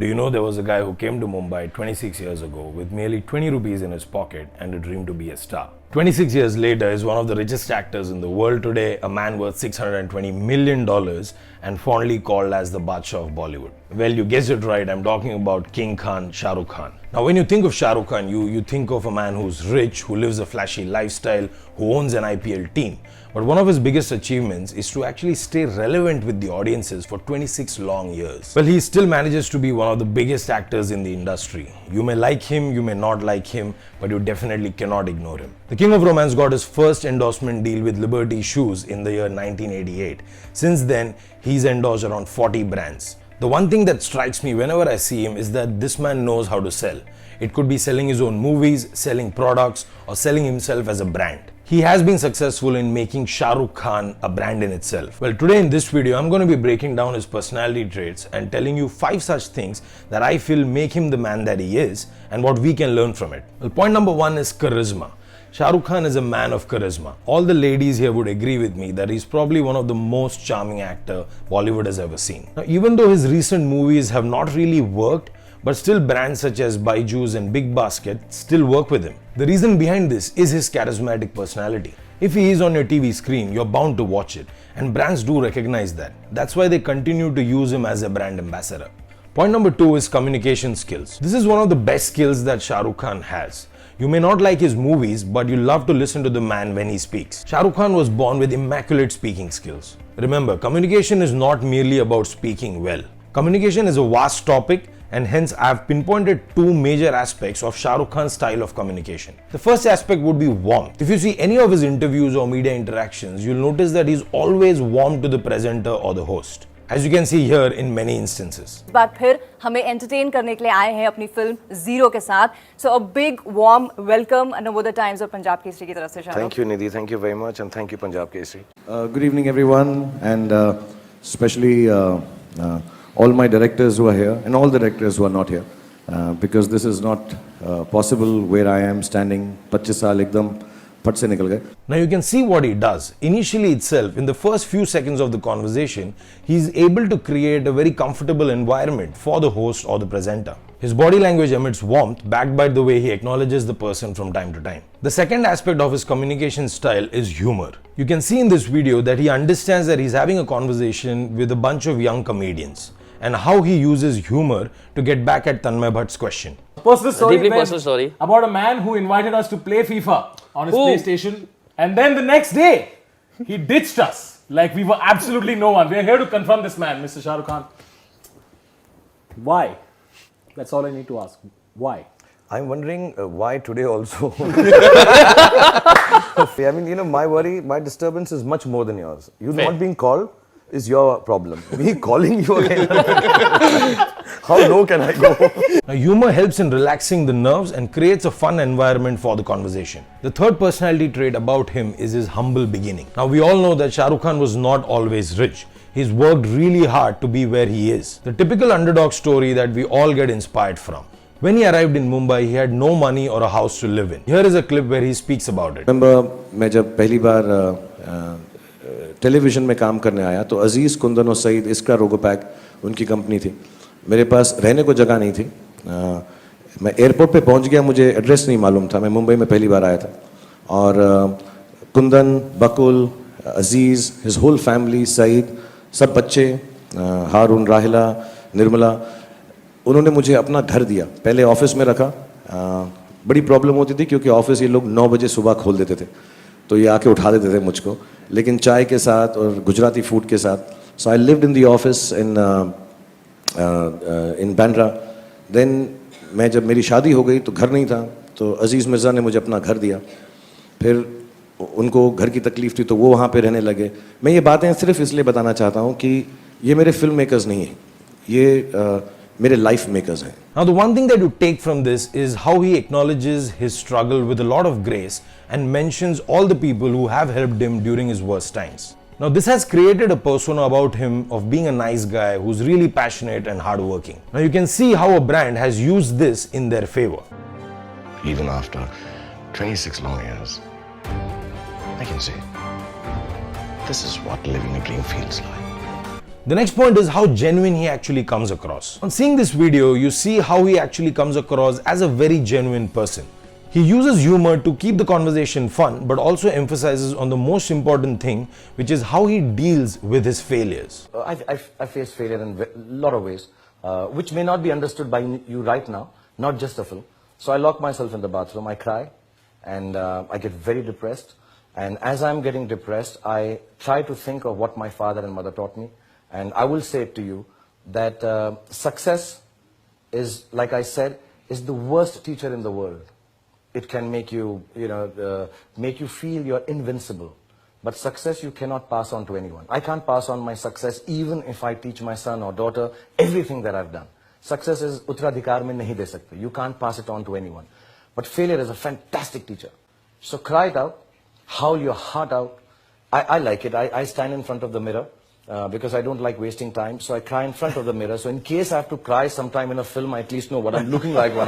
Do you know there was a guy who came to Mumbai 26 years ago with merely 20 rupees in his pocket and a dream to be a star? 26 years later is one of the richest actors in the world today, a man worth $620 million and fondly called as the Badshah of Bollywood. Well, you guessed it right, I'm talking about King Khan, Shah Rukh Khan. Now when you think of Shah Rukh Khan, you think of a man who's rich, who lives a flashy lifestyle, who owns an IPL team. But one of his biggest achievements is to actually stay relevant with the audiences for 26 long years. Well, he still manages to be one of the biggest actors in the industry. You may like him, you may not like him, but you definitely cannot ignore him. The King of Romance got his first endorsement deal with Liberty Shoes in the year 1988. Since then, he's endorsed around 40 brands. The one thing that strikes me whenever I see him is that this man knows how to sell. It could be selling his own movies, selling products, or selling himself as a brand. He has been successful in making Shah Rukh Khan a brand in itself. Well, today in this video, I'm going to be breaking down his personality traits and telling you 5 such things that I feel make him the man that he is and what we can learn from it. Well, point number 1 is charisma. Shah Rukh Khan is a man of charisma. All the ladies here would agree with me that he's probably one of the most charming actor Bollywood has ever seen. Now, even though his recent movies have not really worked, but still brands such as Byju's and Big Basket still work with him. The reason behind this is his charismatic personality. If he is on your TV screen, you're bound to watch it, and brands do recognize that. That's why they continue to use him as a brand ambassador. Point number 2 is communication skills. This is one of the best skills that Shah Rukh Khan has. You may not like his movies, but you love to listen to the man when he speaks. Shah Rukh Khan was born with immaculate speaking skills. Remember, communication is not merely about speaking well. Communication is a vast topic, and hence I have pinpointed 2 major aspects of Shah Rukh Khan's style of communication. The first aspect would be warmth. If you see any of his interviews or media interactions, you'll notice that he's always warm to the presenter or the host, as you can see here in many instances. इस बार फिर हमें entertain करने के लिए आए हैं अपनी film Zero के साथ. So a big warm welcome Navoda Times और पंजाब केसरी की तरफ से. Thank you Nidhi, thank you very much and thank you Punjab Kesari. Good evening everyone, and especially all my directors who are here and all the directors who are not here, because this is not possible where I am standing 25 saal ekdam pat se nikal gaye. Now you can see what he does. Initially itself, in the first few seconds of the conversation, he is able to create a very comfortable environment for the host or the presenter. His body language emits warmth backed by the way he acknowledges the person from time to time. The second aspect of his communication style is humor. You can see in this video that he understands that he's having a conversation with a bunch of young comedians, and how he uses humor to get back at Tanmay Bhatt's question. Personal story, deeply personal story about a man who invited us to play FIFA on his PlayStation, and then the next day he ditched us like we were absolutely no one. We are here to confront this man, Mr. Shah Rukh Khan. Why? That's all I need to ask. Why? I'm wondering why today also. I mean, you know, my worry, my disturbance is much more than yours. You not being called is your problem. Me calling you again. How low can I go? Now, humor helps in relaxing the nerves and creates a fun environment for the conversation. The third personality trait about him is his humble beginning. Now, we all know that Shah Rukh Khan was not always rich. He's worked really hard to be where he is. The typical underdog story that we all get inspired from. When he arrived in Mumbai, he had no money or a house to live in. Here is a clip where he speaks about it. Remember, मैं जब पहली बार television में काम करने आया तो अजीज़ कुंदन और सईद इसका रोगोपैक उनकी कंपनी थी. मेरे पास रहने को जगह नहीं थी. मैं एयरपोर्ट पे पहुंच गया, मुझे एड्रेस नहीं मालूम था. मैं मुंबई में पहली बार आया था और कुंदन, बकुल, अजीज़, हिज होल फैमिली, सईद, सब बच्चे, हारून, राहिला, निर्मला, उन्होंने मुझे अपना घर दिया. पहले ऑफिस में रखा. बड़ी प्रॉब्लम होती थी क्योंकि ऑफिस ये लोग 9 बजे सुबह खोल देते थे, तो ये आके उठा देते थे मुझको, लेकिन चाय के साथ और गुजराती फूड के साथ. So I lived in the office in Bandra. Then मैं जब मेरी शादी हो गई तो घर नहीं था, तो अजीज़ मिर्ज़ा ने मुझे अपना घर दिया. फिर उनको घर की तकलीफ़ थी तो वो वहाँ पे रहने लगे. मैं ये बातें सिर्फ इसलिए बताना चाहता हूँ कि ये मेरे फिल्म मेकर्स नहीं हैं, ये मेरे लाइफ मेकर्स हैं. Now the one thing that you take from this is how he acknowledges his struggle with a lot of grace and mentions all the people who have helped him during his worst times. Now this has created a persona about him of being a nice guy who's really passionate and hardworking. Now you can see how a brand has used this in their favor. Even after 26 long years, I can say, this is what living a dream feels like. The next point is how genuine he actually comes across. On seeing this video, you see how he actually comes across as a very genuine person. He uses humor to keep the conversation fun, but also emphasizes on the most important thing, which is how he deals with his failures. I face failure in a lot of ways, which may not be understood by you right now, not just a film. So I lock myself in the bathroom, I cry, and I get very depressed. And as I'm getting depressed, I try to think of what my father and mother taught me. And I will say to you that success is, like I said, is the worst teacher in the world. It can make you, make you feel you're invincible. But success you cannot pass on to anyone. I can't pass on my success even if I teach my son or daughter everything that I've done. Success is uttradhikar mein nahi de sakte. You can't pass it on to anyone. But failure is a fantastic teacher. So cry it out, howl your heart out. I like it. I stand in front of the mirror because I don't like wasting time. So I cry in front of the mirror. So in case I have to cry sometime in a film, I at least know what I'm looking like when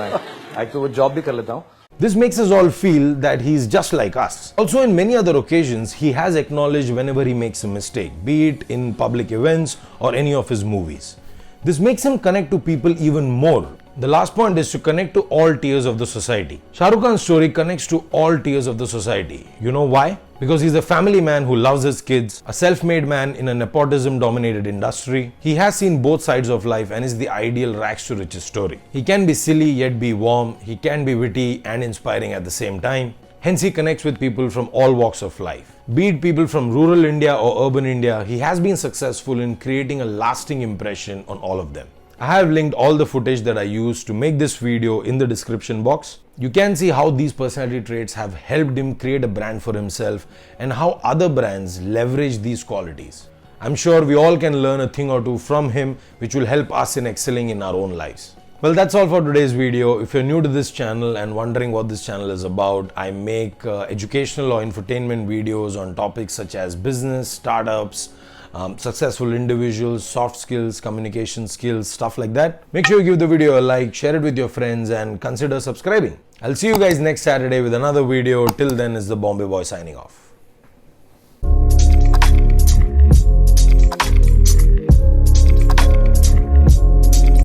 I do a job bhi kar leta hu. This makes us all feel that he's just like us. Also, in many other occasions, he has acknowledged whenever he makes a mistake, be it in public events or any of his movies. This makes him connect to people even more. The last point is to connect to all tiers of the society. Shah Rukh Khan's story connects to all tiers of the society. You know why? Because he's a family man who loves his kids, a self-made man in a nepotism-dominated industry. He has seen both sides of life and is the ideal rags to riches story. He can be silly yet be warm. He can be witty and inspiring at the same time. Hence, he connects with people from all walks of life. Be it people from rural India or urban India, he has been successful in creating a lasting impression on all of them. I have linked all the footage that I used to make this video in the description box. You can see how these personality traits have helped him create a brand for himself and how other brands leverage these qualities. I'm sure we all can learn a thing or two from him, which will help us in excelling in our own lives. Well, that's all for today's video. If you're new to this channel and wondering what this channel is about, I make educational or infotainment videos on topics such as business, startups, successful individuals, soft skills, communication skills, stuff like that. Make sure you give the video a like, share it with your friends and consider subscribing. I'll see you guys next Saturday with another video. Till then, it's the Bombay Boy signing off.